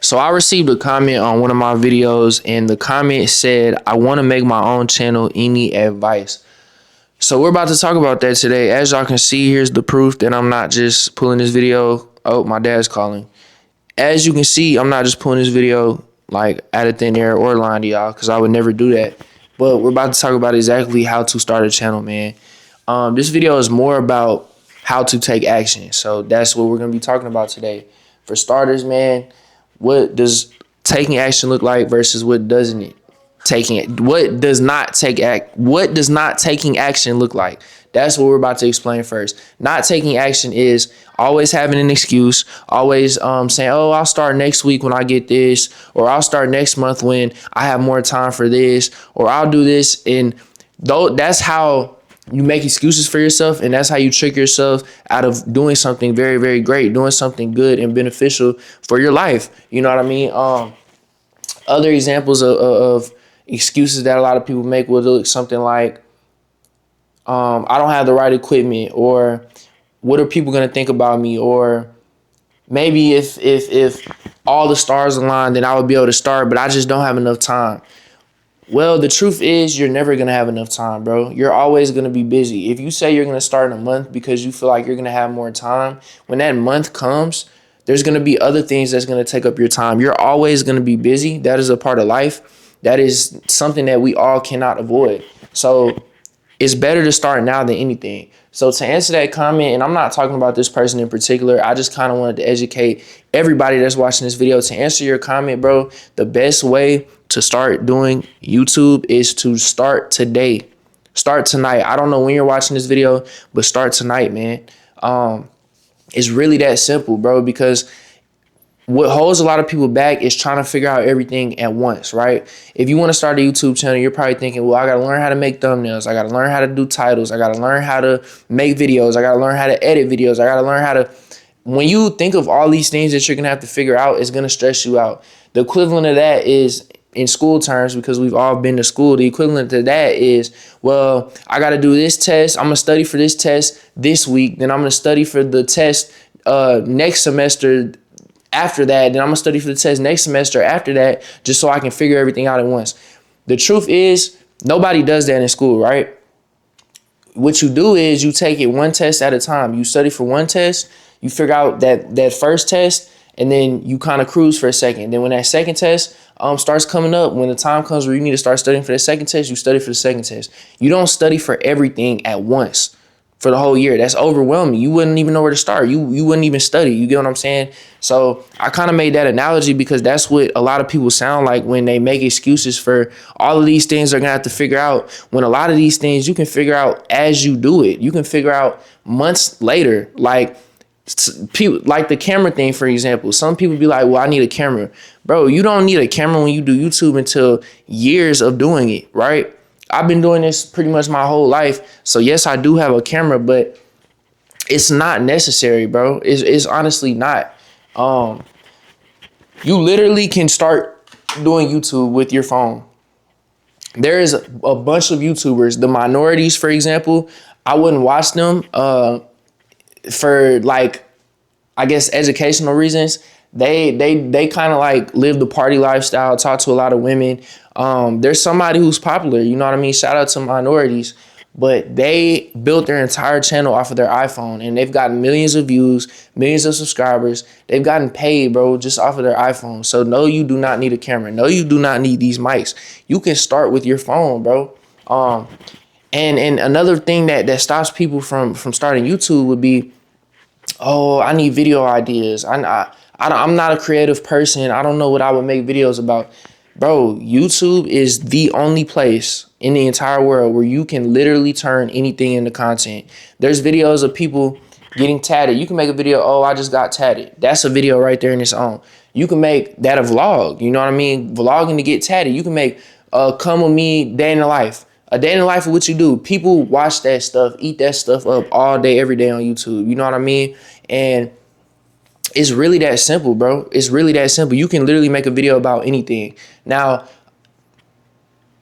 So I received a comment on one of my videos, and the comment said, I want to make my own channel. Any advice? So we're about to talk about that today. As y'all can see, here's the proof that I'm not just pulling this video. Oh, my dad's calling. As you can see, I'm not just pulling this video like out of thin air or lying to y'all, because I would never do that. But we're about to talk about exactly how to start a channel, man. This video is more about how to take action. So that's what we're going to be talking about today. For starters, man, what does taking action look like versus what doesn't it? What does not taking action look like? That's what we're about to explain first. Not taking action is always having an excuse, always saying, oh, I'll start next week when I get this, or I'll start next month when I have more time for this, or I'll do this. And that's how you make excuses for yourself, and that's how you trick yourself out of doing something very, very great, doing something good and beneficial for your life. You know what I mean? Other examples of excuses that a lot of people make would look something like, I don't have the right equipment, or what are people going to think about me? Or maybe if all the stars align, then I would be able to start, but I just don't have enough time. Well, the truth is you're never going to have enough time, bro. You're always going to be busy. If you say you're going to start in a month because you feel like you're going to have more time, when that month comes, there's going to be other things that's going to take up your time. You're always going to be busy. That is a part of life. That is something that we all cannot avoid. So it's better to start now than anything. So to answer that comment, and I'm not talking about this person in particular, I just kind of wanted to educate everybody that's watching this video. To answer your comment, bro, the best way to start doing YouTube is to start today. Start tonight. I don't know when you're watching this video, but start tonight, man. It's really that simple, bro, because what holds a lot of people back is trying to figure out everything at once, right? If you want to start a YouTube channel, you're probably thinking, well, I got to learn how to make thumbnails. I got to learn how to do titles. I got to learn how to make videos. I got to learn how to edit videos. I got to learn how to... When you think of all these things that you're going to have to figure out, it's going to stress you out. The equivalent of that is, in school terms, because we've all been to school, the equivalent to that is, well, I got to do this test. I'm going to study for this test this week. Then I'm going to study for the test next semester after that. Then I'm going to study for the test next semester after that, just so I can figure everything out at once. The truth is, nobody does that in school, right? What you do is you take it one test at a time. You study for one test, you figure out that first test, and then you kind of cruise for a second. Then when that second test starts coming up, when the time comes where you need to start studying for the second test, you study for the second test. You don't study for everything at once for the whole year. That's overwhelming. You wouldn't even know where to start. You wouldn't even study. You get what I'm saying? So I kind of made that analogy because that's what a lot of people sound like when they make excuses for all of these things they're going to have to figure out, when a lot of these things you can figure out as you do it. You can figure out months later, like the camera thing, for example. Some people be like, well, I need a camera. Bro, you don't need a camera when you do YouTube until years of doing it, right? I've been doing this pretty much my whole life. So yes, I do have a camera, but it's not necessary, bro. It's honestly not. You literally can start doing YouTube with your phone. There is a bunch of YouTubers, the minorities, for example. I wouldn't watch them for, like, I guess educational reasons. They kind of like live the party lifestyle, talk to a lot of women. There's somebody who's popular, you know what I mean? Shout out to minorities, but they built their entire channel off of their iPhone, and they've gotten millions of views, millions of subscribers. They've gotten paid, bro, just off of their iPhone. So no, you do not need a camera. No, you do not need these mics. You can start with your phone, bro. And another thing that stops people from starting YouTube would be, oh, I need video ideas. I'm not a creative person. I don't know what I would make videos about. Bro, YouTube is the only place in the entire world where you can literally turn anything into content. There's videos of people getting tatted. You can make a video, oh, I just got tatted. That's a video right there in its own. You can make that a vlog. You know what I mean? Vlogging to get tatted. You can make come with me day in the life. A day in the life of what you do. People watch that stuff, eat that stuff up all day, every day on YouTube. You know what I mean? And it's really that simple, bro. It's really that simple. You can literally make a video about anything. Now,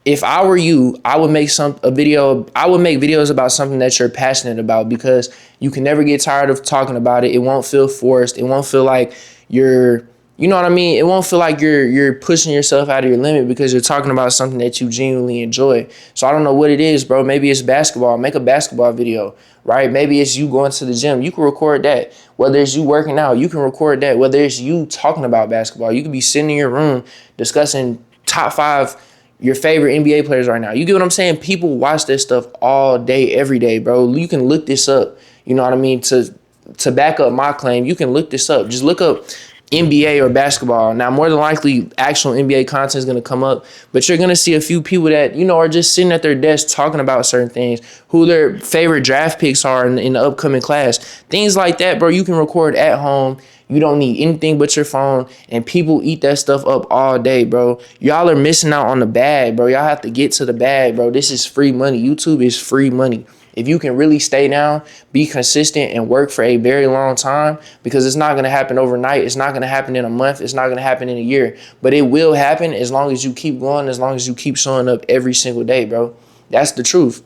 if I were you, I would make videos about something that you're passionate about, because you can never get tired of talking about it. It won't feel forced. It won't feel like you're You know what I mean? It won't feel like you're pushing yourself out of your limit because you're talking about something that you genuinely enjoy. So I don't know what it is, bro. Maybe it's basketball. Make a basketball video, right? Maybe it's you going to the gym. You can record that. Whether it's you working out, you can record that. Whether it's you talking about basketball, you could be sitting in your room discussing top 5 your favorite NBA players right now. You get what I'm saying? People watch this stuff all day, every day, bro. You can look this up. You know what I mean? To back up my claim, you can look this up. Just look up NBA or basketball. Now, more than likely, actual NBA content is going to come up, but you're going to see a few people that, you know, are just sitting at their desk talking about certain things, who their favorite draft picks are in the upcoming class. Things like that, bro, you can record at home. You don't need anything but your phone, and people eat that stuff up all day, bro. Y'all are missing out on the bag, bro. Y'all have to get to the bag, bro. This is free money. YouTube is free money. If you can really stay down, be consistent, and work for a very long time, because it's not going to happen overnight. It's not going to happen in a month. It's not going to happen in a year. But it will happen as long as you keep going, as long as you keep showing up every single day, bro. That's the truth.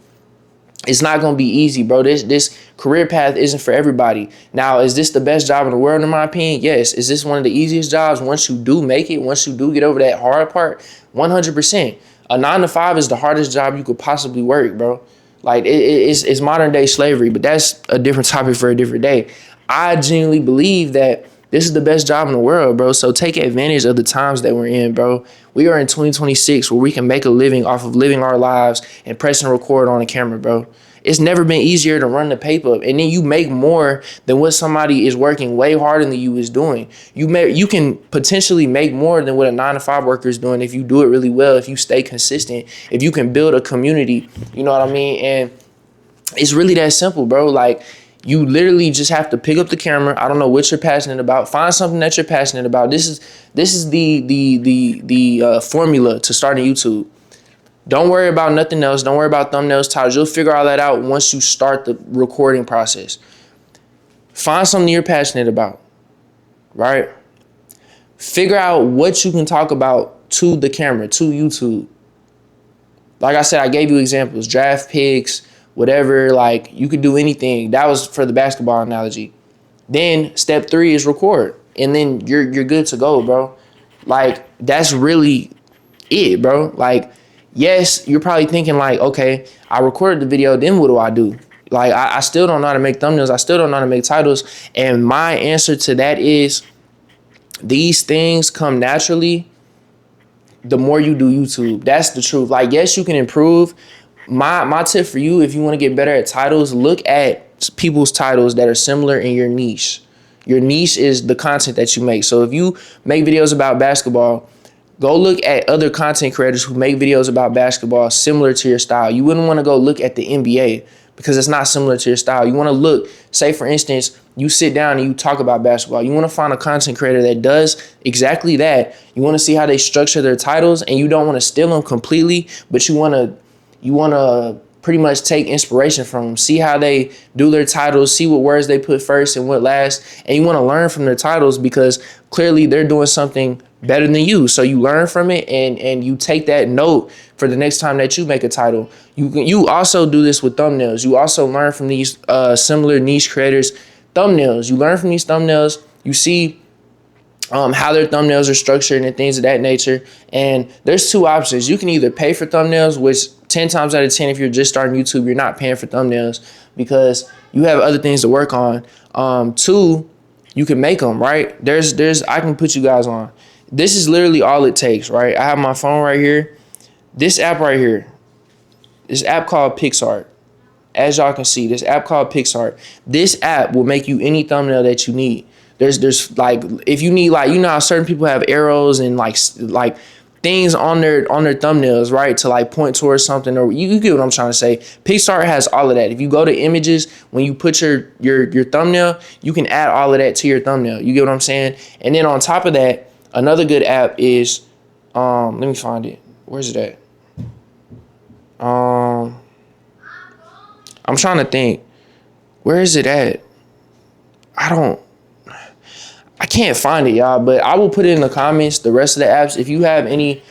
It's not going to be easy, bro. This career path isn't for everybody. Now, is this the best job in the world, in my opinion? Yes. Is this one of the easiest jobs once you do make it, once you do get over that hard part? 100%. A 9-to-5 is the hardest job you could possibly work, bro. Like, it's modern day slavery, but that's a different topic for a different day. I genuinely believe that this is the best job in the world, bro. So take advantage of the times that we're in, bro. We are in 2026 where we can make a living off of living our lives and pressing record on a camera, bro. It's never been easier to run the paper, and then you make more than what somebody is working way harder than you is doing. You can potentially make more than what a 9-to-5 worker is doing if you do it really well, if you stay consistent, if you can build a community. You know what I mean? And it's really that simple, bro. Like, you literally just have to pick up the camera. I don't know what you're passionate about. Find something that you're passionate about. This is the formula to starting YouTube. Don't worry about nothing else. Don't worry about thumbnails, titles. You'll figure all that out once you start the recording process. Find something you're passionate about, right? Figure out what you can talk about to the camera, to YouTube. Like I said, I gave you examples, draft picks, whatever. Like, you could do anything. That was for the basketball analogy. Then step 3 is record, and then you're good to go, bro. Like, that's really it, bro. Like, yes, you're probably thinking like, okay, I recorded the video, then what do I do? Like, I still don't know how to make thumbnails. I still don't know how to make titles. And my answer to that is, these things come naturally the more you do YouTube. That's the truth. Like, yes, you can improve. My tip for you, if you want to get better at titles, look at people's titles that are similar in your niche. Your niche is the content that you make. So if you make videos about basketball, go look at other content creators who make videos about basketball similar to your style. You wouldn't want to go look at the NBA because it's not similar to your style. You want to look, say for instance, you sit down and you talk about basketball. You want to find a content creator that does exactly that. You want to see how they structure their titles, and you don't want to steal them completely, but you want to pretty much take inspiration from them. See how they do their titles, see what words they put first and what last, and you want to learn from their titles because clearly they're doing something better than you. So you learn from it, and you take that note for the next time that you make a title. You also do this with thumbnails. You also learn from these similar niche creators' thumbnails. You learn from these thumbnails. You see how their thumbnails are structured and things of that nature. And there's 2 options. You can either pay for thumbnails, which 10 times out of 10, if you're just starting YouTube, you're not paying for thumbnails because you have other things to work on. 2, you can make them, right? I can put you guys on. This is literally all it takes, right? I have my phone right here. This app right here, this app called PixArt. As y'all can see, this app called PixArt. This app will make you any thumbnail that you need. There's like, if you need, like, you know how certain people have arrows and like things on their thumbnails, right, to like point towards something, or you get what I'm trying to say. PixArt has all of that. If you go to images, when you put your thumbnail, you can add all of that to your thumbnail. You get what I'm saying? And then on top of that, another good app is, let me find it. Where's it at? I'm trying to think. Where is it at? I can't find it, y'all, but I will put it in the comments, the rest of the apps. If you have any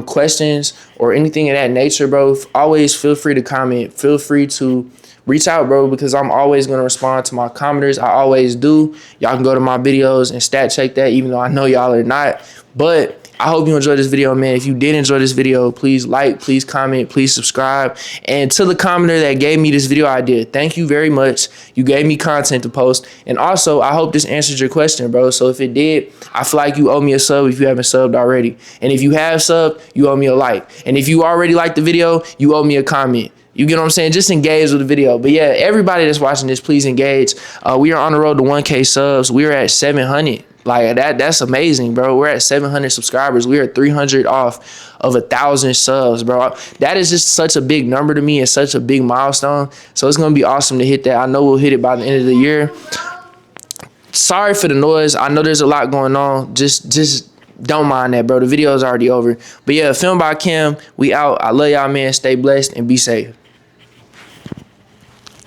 questions or anything of that nature, bro, always feel free to comment. Feel free to reach out, bro, because I'm always going to respond to my commenters. I always do. Y'all can go to my videos and stat check that, even though I know y'all are not. But I hope you enjoyed this video, man. If you did enjoy this video, please like, please comment, please subscribe. And to the commenter that gave me this video idea, thank you very much. You gave me content to post. And also, I hope this answered your question, bro. So if it did, I feel like you owe me a sub if you haven't subbed already. And if you have subbed, you owe me a like. And if you already liked the video, you owe me a comment. You get what I'm saying? Just engage with the video. But yeah, everybody that's watching this, please engage. We are on the road to 1K subs. We are at 700. Like that's amazing, bro. We're at 700 subscribers. We are 300 off of 1,000 subs, bro. That is just such a big number to me and such a big milestone. So it's gonna be awesome to hit that. I know we'll hit it by the end of the year. Sorry for the noise. I know there's a lot going on. Just don't mind that, bro. The video is already over. But yeah, filmed by Kim. We out. I love y'all, man. Stay blessed and be safe.